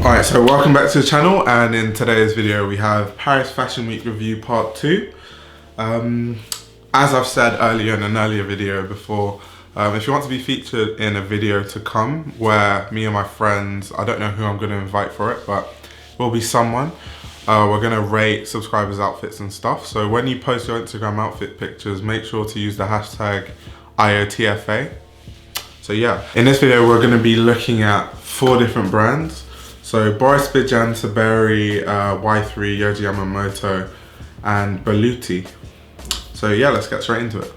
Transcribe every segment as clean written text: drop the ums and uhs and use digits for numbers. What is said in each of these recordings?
Alright, so welcome back to the channel, and in today's video we have Paris Fashion Week review part 2. As I've said earlier in an earlier video before, if you want to be featured in a video to come where me and my friends, I don't know who I'm going to invite for it, but it will be someone, we're going to rate subscribers' outfits and stuff. So when you post your Instagram outfit pictures, make sure to use the hashtag IOTFA. So yeah, in this video we're going to be looking at 4 different brands. So Boris Bidjan Saberi, Y-3, Yohji Yamamoto, and Berluti. So yeah, let's get straight into it.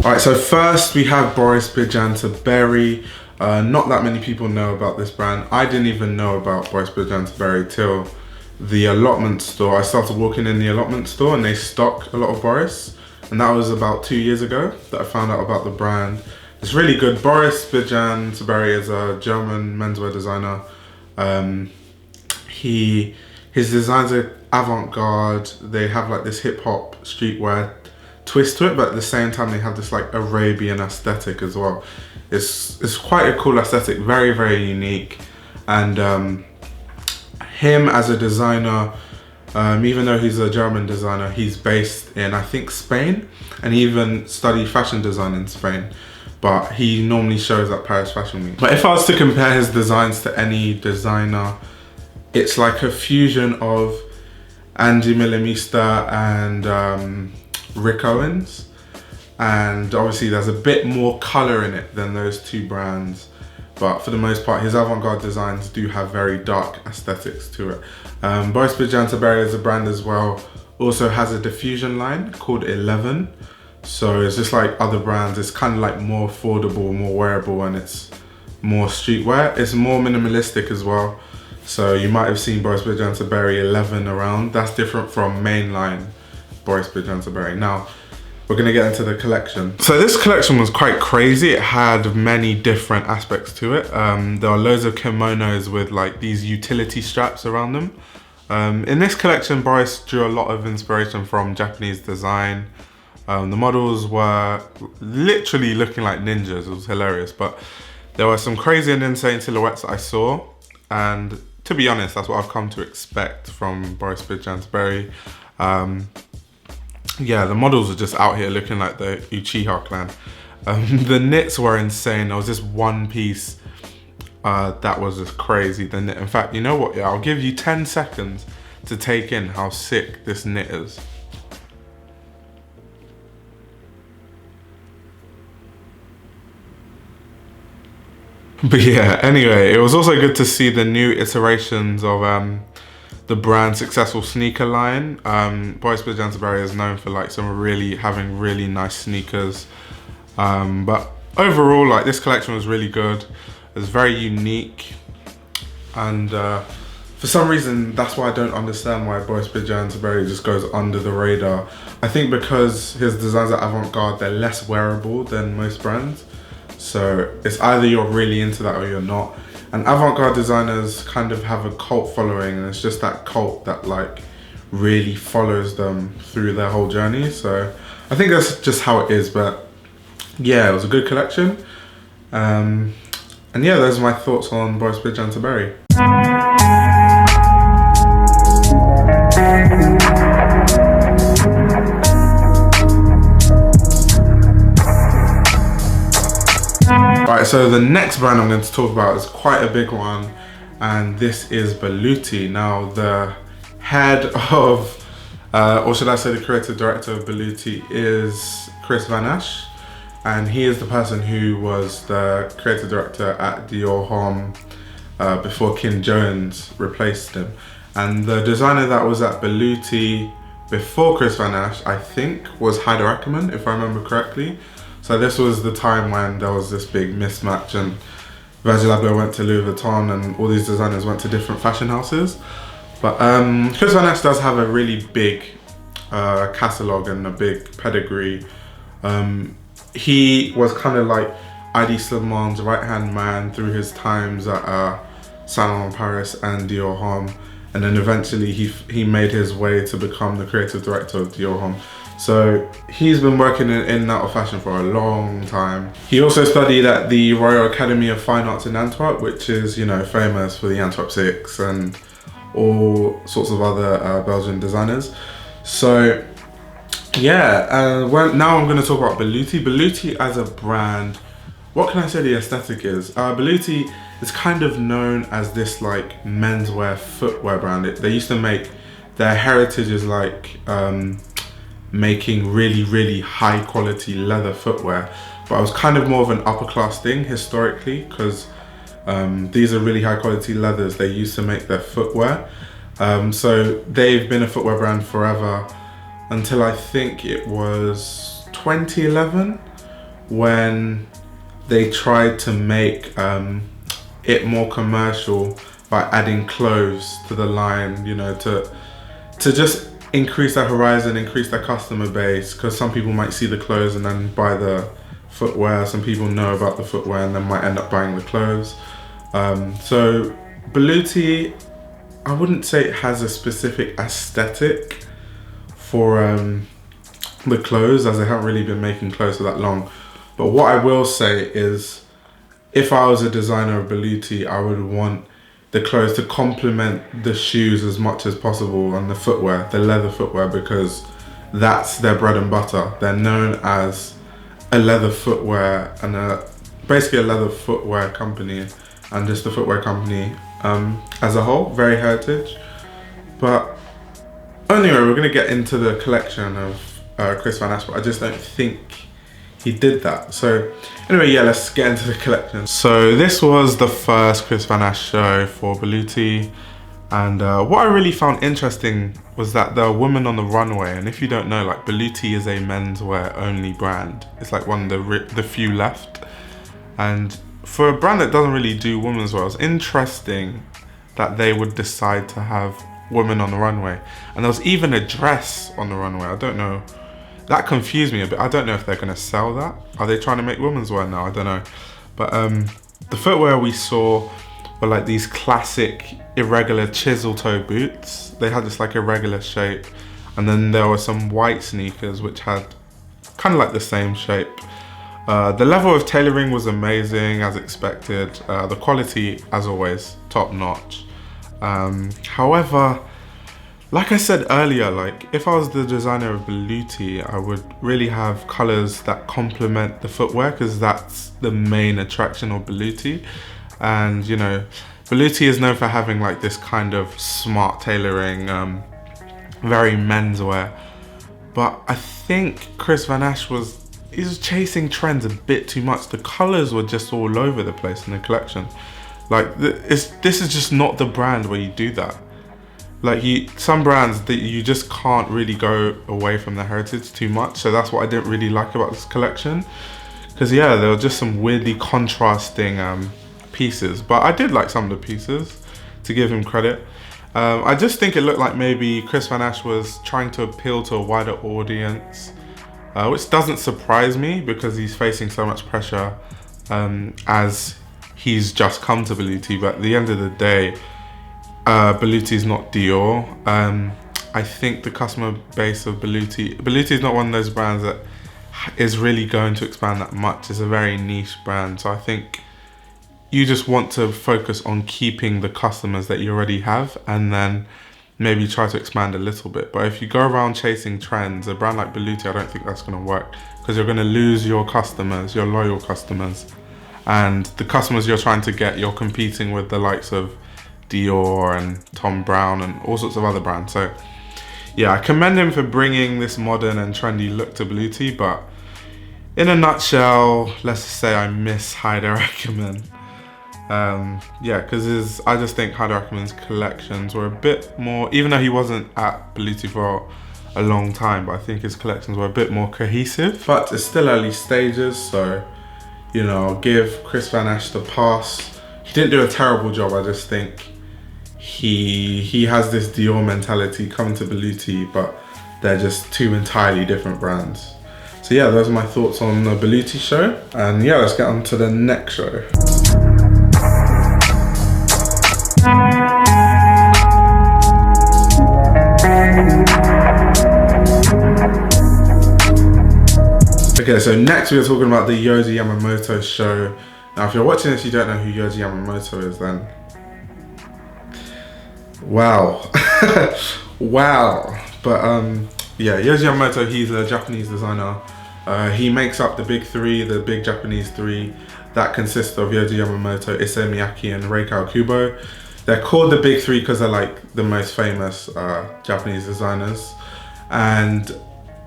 Alright, so first we have Boris Bidjan Saberi. Not that many people know about this brand. I didn't even know about Boris Bidjan Saberi till the allotment store. I started walking in the allotment store and they stock a lot of Boris. And that was about 2 years ago that I found out about the brand. It's really good. Boris Bidjan Saberi is a German menswear designer. His designs are avant-garde. They have like this hip-hop streetwear twist to it, but at the same time they have this like Arabian aesthetic as well. It's quite a cool aesthetic, very, very unique. And him as a designer, even though he's a German designer, he's based in, I think, Spain, and he even studied fashion design in Spain, but he normally shows at Paris Fashion Week. But if I was to compare his designs to any designer, it's like a fusion of Demeulemeester and Rick Owens, and obviously there's a bit more color in it than those two brands. But for the most part, his avant-garde designs do have very dark aesthetics to it. Boris Bidjan Saberi is a brand as well, also has a diffusion line called 11. So it's just like other brands, it's kind of like more affordable, more wearable, and it's more streetwear. It's more minimalistic as well. So you might have seen Boris Bidjan Saberi 11 around. That's different from mainline Boris Bidjan Saberi. Now, we're gonna get into the collection. So this collection was quite crazy. It had many different aspects to it. There are loads of kimonos with like these utility straps around them. In this collection, Boris drew a lot of inspiration from Japanese design. The models were literally looking like ninjas. It was hilarious, but there were some crazy and insane silhouettes that I saw. And to be honest, that's what I've come to expect from Boris Bidjan Saberi. Yeah, the models are just out here looking like the Uchiha clan. The knits were insane. There was this one piece that was just crazy. The knit. In fact, you know what? Yeah, I'll give you 10 seconds to take in how sick this knit is. But yeah, anyway, it was also good to see the new iterations of the brand's successful sneaker line. Boris Bidjan Saberi is known for like having really nice sneakers. But overall, like this collection was really good. It was very unique. And for some reason, that's why I don't understand why Boris Bidjan Saberi just goes under the radar. I think because his designs are avant-garde, they're less wearable than most brands. So it's either you're really into that or you're not. And avant-garde designers kind of have a cult following, and it's just that cult that like really follows them through their whole journey. So I think that's just how it is. But yeah, it was a good collection. And yeah, those are my thoughts on Boris Bidjan Saberi. Alright, so the next brand I'm going to talk about is quite a big one, and this is Veloute. Now, the head of, or should I say the creative director of Veloute is Kris Van Assche, and he is the person who was the creative director at Thom before Kim Jones replaced him. And the designer that was at Veloute before Kris Van Assche, I think, was Haider Ackermann, if I remember correctly. So this was the time when there was this big mismatch, and Isabel went to Louis Vuitton and all these designers went to different fashion houses. But Kris Van Assche does have a really big catalogue and a big pedigree. He was kind of like Adi Sliman's right-hand man through his times at Salon Paris and Thom. and then eventually he made his way to become the creative director of Dior. So he's been working in and out of fashion for a long time. He also studied at the Royal Academy of Fine Arts in Antwerp, which is, you know, famous for the Antwerp Six and all sorts of other Belgian designers. So yeah, now I'm going to talk about Berluti. Berluti as a brand, what can I say the aesthetic is? Berluti is kind of known as this like menswear footwear brand. They used to make, their heritage is like making really high quality leather footwear, but it was kind of more of an upper class thing historically, because these are really high quality leathers they used to make their footwear. So they've been a footwear brand forever, until I think it was 2011 when they tried to make it more commercial by adding clothes to the line, you know, to just increase their horizon, increase their customer base, because some people might see the clothes and then buy the footwear. Some people know about the footwear and then might end up buying the clothes. So Berluti, I wouldn't say it has a specific aesthetic for the clothes, as they haven't really been making clothes for that long. But what I will say is, if I was a designer of Berluti, I would want the clothes to complement the shoes as much as possible, and the footwear, the leather footwear, because that's their bread and butter. They're known as a leather footwear and basically a leather footwear company, and just the footwear company as a whole, very heritage. But anyway, we're gonna get into the collection of Kris Van Assche, but I just don't think he did that. So anyway, yeah, let's get into the collection. So this was the first Kris Van Assche show for Berluti, and what I really found interesting was that there are women on the runway. And if you don't know, like, Berluti is a menswear only brand. It's like one of the few left, and for a brand that doesn't really do women's wear, it's interesting that they would decide to have women on the runway. And there was even a dress on the runway. I don't know, that confused me a bit. I don't know if they're gonna sell that. Are they trying to make women's wear now? I don't know. But the footwear we saw were like these classic irregular chisel toe boots. They had this like irregular shape, and then there were some white sneakers which had kind of like the same shape. The level of tailoring was amazing, as expected. The quality, as always, top notch. However, like I said earlier, like, if I was the designer of Berluti, I would really have colors that complement the footwear, because that's the main attraction of Berluti. And, you know, Berluti is known for having like this kind of smart tailoring, very menswear. But I think Kris Van Assche was chasing trends a bit too much. The colors were just all over the place in the collection. Like, this is just not the brand where you do that. Like, some brands that you just can't really go away from their heritage too much. So that's what I didn't really like about this collection. Because yeah, there were just some weirdly contrasting pieces. But I did like some of the pieces, to give him credit. I just think it looked like maybe Kris Van Assche was trying to appeal to a wider audience, which doesn't surprise me, because he's facing so much pressure as he's just come to Berluti. But at the end of the day, Berluti is not Dior. I think the customer base of Berluti is not one of those brands that is really going to expand that much. It's a very niche brand. So I think you just want to focus on keeping the customers that you already have, and then maybe try to expand a little bit. But if you go around chasing trends, a brand like Berluti, I don't think that's going to work, because you're going to lose your customers, your loyal customers. And the customers you're trying to get, you're competing with the likes of Dior and Thom Browne and all sorts of other brands. So yeah, I commend him for bringing this modern and trendy look to Berluti, but in a nutshell, let's just say I miss Haider Ackermann. Yeah, because I just think Haider Ackermann's collections were a bit more, even though he wasn't at Berluti for a long time, but I think his collections were a bit more cohesive. But it's still early stages, so, you know, I'll give Kris Van Assche the pass. He didn't do a terrible job. I just think he has this Dior mentality coming to Berluti, but they're just two entirely different brands. So yeah, those are my thoughts on the Berluti show. And yeah, let's get on to the next show. Okay, so next we are talking about the Yohji Yamamoto show. Now, if you're watching this, you don't know who Yohji Yamamoto is, then wow, wow. But yeah, Yohji Yamamoto, he's a Japanese designer. He makes up the big three, the big Japanese three that consist of Yohji Yamamoto, Issey Miyake, and Rei Kawakubo. They're called the big three because they're like the most famous Japanese designers, and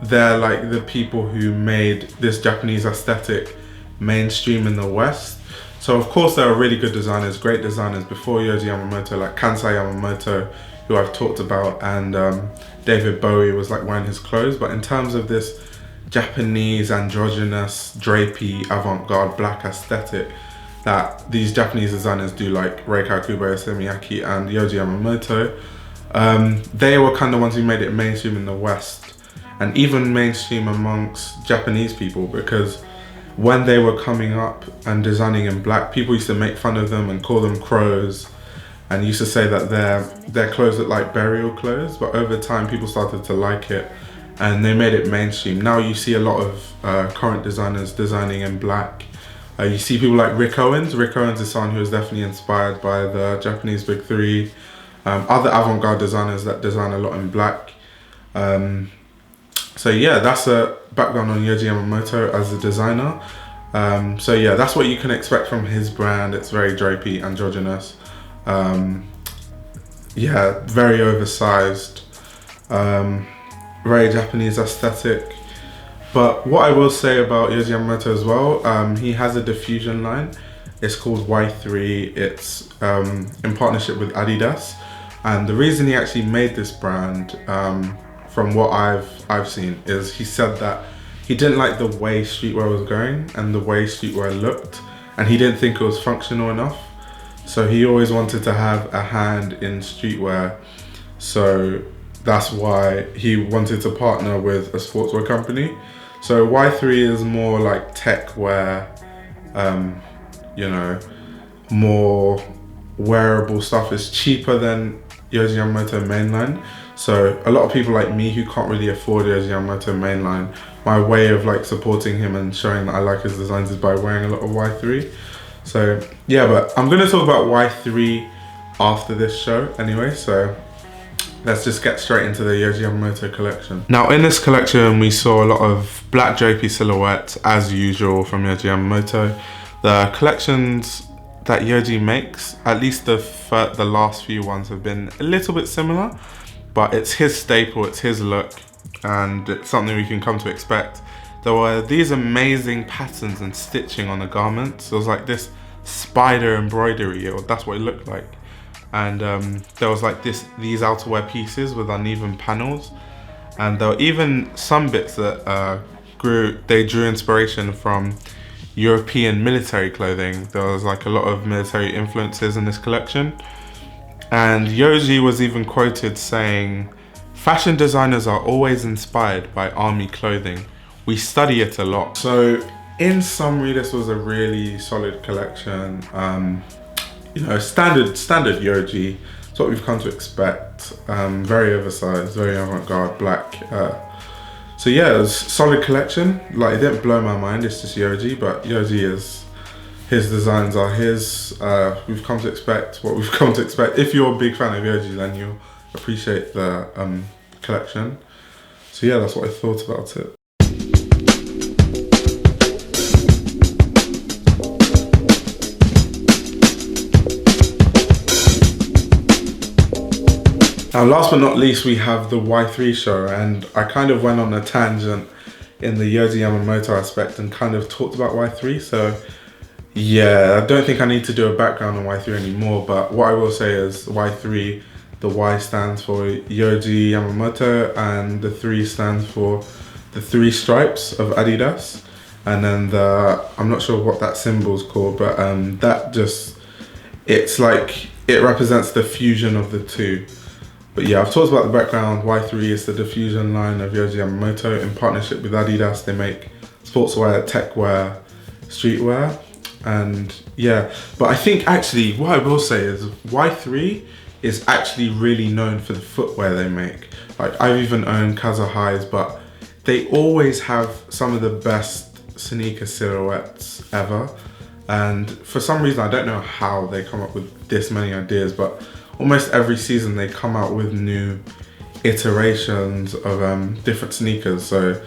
they're like the people who made this Japanese aesthetic mainstream in the West. So of course there are really good designers, great designers before Yohji Yamamoto, like Kansai Yamamoto, who I've talked about, and David Bowie was like wearing his clothes. But in terms of this Japanese androgynous, drapey, avant-garde black aesthetic that these Japanese designers do, like Rei Kawakubo, Issey Miyake, and Yohji Yamamoto, they were kind of the ones who made it mainstream in the West, and even mainstream amongst Japanese people, because when they were coming up and designing in black, people used to make fun of them and call them crows, and used to say that their clothes looked like burial clothes. But over time, people started to like it, and they made it mainstream. Now you see a lot of current designers designing in black. You see people like Rick Owens. Rick Owens is someone who is definitely inspired by the Japanese big three. Other avant-garde designers that design a lot in black. So yeah, that's a background on Yohji Yamamoto as a designer. So yeah, that's what you can expect from his brand. It's very drapey, androgynous. Yeah, very oversized. Very Japanese aesthetic. But what I will say about Yohji Yamamoto as well, he has a Diffusion line. It's called Y-3. It's in partnership with Adidas. And the reason he actually made this brand, from what I've seen, is he said that he didn't like the way streetwear was going and the way streetwear looked, and he didn't think it was functional enough. So he always wanted to have a hand in streetwear. So that's why he wanted to partner with a sportswear company. So Y-3 is more like techwear, you know, more wearable stuff. It's cheaper than Yohji Yamamoto mainline. So a lot of people like me who can't really afford Yohji Yamamoto mainline, my way of like supporting him and showing that I like his designs is by wearing a lot of Y-3. So yeah, but I'm gonna talk about Y-3 after this show anyway, so let's just get straight into the Yohji Yamamoto collection. Now in this collection we saw a lot of black drapey silhouettes as usual from Yohji Yamamoto. The collections that Yohji makes, at least the last few ones, have been a little bit similar, but it's his staple, it's his look, and it's something we can come to expect. There were these amazing patterns and stitching on the garments. There was like this spider embroidery, or that's what it looked like. And there was like these outerwear pieces with uneven panels. And there were even some bits that they drew inspiration from European military clothing. There was like a lot of military influences in this collection. And Yohji was even quoted saying, "Fashion designers are always inspired by army clothing. We study it a lot." So in summary, this was a really solid collection. You know, standard Yohji. It's what we've come to expect. Very oversized, very avant-garde, black. So yeah, it was a solid collection. Like, it didn't blow my mind, it's just Yohji, but Yohji is, his designs are his. We've come to expect what we've come to expect. If you're a big fan of Yohji, then you'll appreciate the collection. So yeah, that's what I thought about it. Now last but not least, we have the Y-3 show, and I kind of went on a tangent in the Yohji Yamamoto aspect and kind of talked about Y-3, so yeah, I don't think I need to do a background on Y-3 anymore, but what I will say is Y-3, the Y stands for Yohji Yamamoto, and the 3 stands for the 3 stripes of Adidas, and then I'm not sure what that symbol's called, but that just, it's like, it represents the fusion of the two. But yeah, I've talked about the background. Y-3 is the Diffusion line of Yohji Yamamoto in partnership with Adidas. They make sportswear, techwear, streetwear, and yeah. But I think actually, what I will say is Y-3 is actually really known for the footwear they make. Like, I've even owned Kaza highs, but they always have some of the best sneaker silhouettes ever. And for some reason, I don't know how they come up with this many ideas, but almost every season they come out with new iterations of different sneakers. So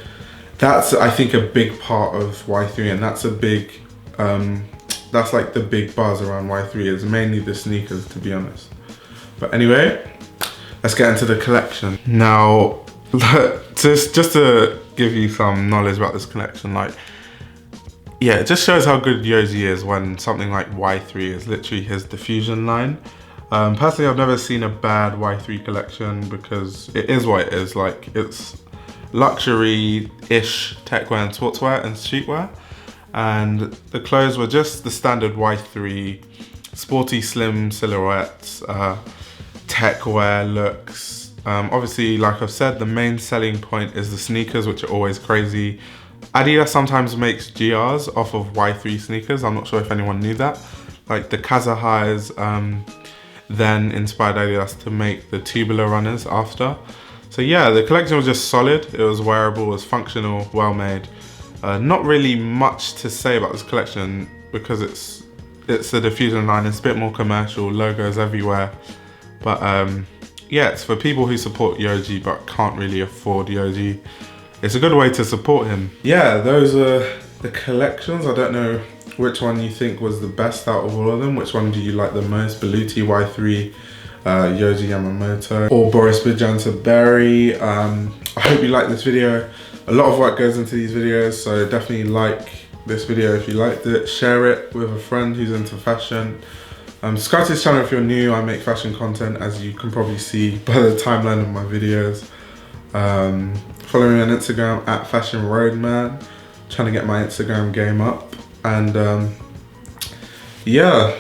that's, I think, a big part of Y3, and that's a big, that's like the big buzz around Y3 is mainly the sneakers, to be honest. But anyway, let's get into the collection. Now, just to give you some knowledge about this collection, like, yeah, it just shows how good Yohji is when something like Y3 is literally his Diffusion line. Personally, I've never seen a bad Y3 collection because it is what it is. Like, it's luxury-ish techwear and sportswear and streetwear. And the clothes were just the standard Y3, sporty slim silhouettes, techwear looks. Obviously, like I've said, the main selling point is the sneakers, which are always crazy. Adidas sometimes makes GRs off of Y3 sneakers. I'm not sure if anyone knew that. Like the Kaza highs then inspired Adidas to make the tubular runners after. So yeah, the collection was just solid. It was wearable, it was functional, well made. Not really much to say about this collection because it's a Diffusion line. It's a bit more commercial, logos everywhere. But yeah, it's for people who support Yohji but can't really afford Yohji. It's a good way to support him. Yeah, those are the collections. I don't know which one you think was the best out of all of them. Which one do you like the most? Berluti, Y3, Yohji Yamamoto, or Boris Bidjan Saberi. I hope you liked this video. A lot of work goes into these videos, so definitely like this video if you liked it. Share it with a friend who's into fashion. Subscribe to this channel if you're new. I make fashion content, as you can probably see by the timeline of my videos. Follow me on Instagram at Fashion Roadman. Trying to get my Instagram game up. And yeah,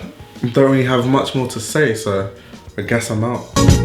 don't really have much more to say, so I guess I'm out.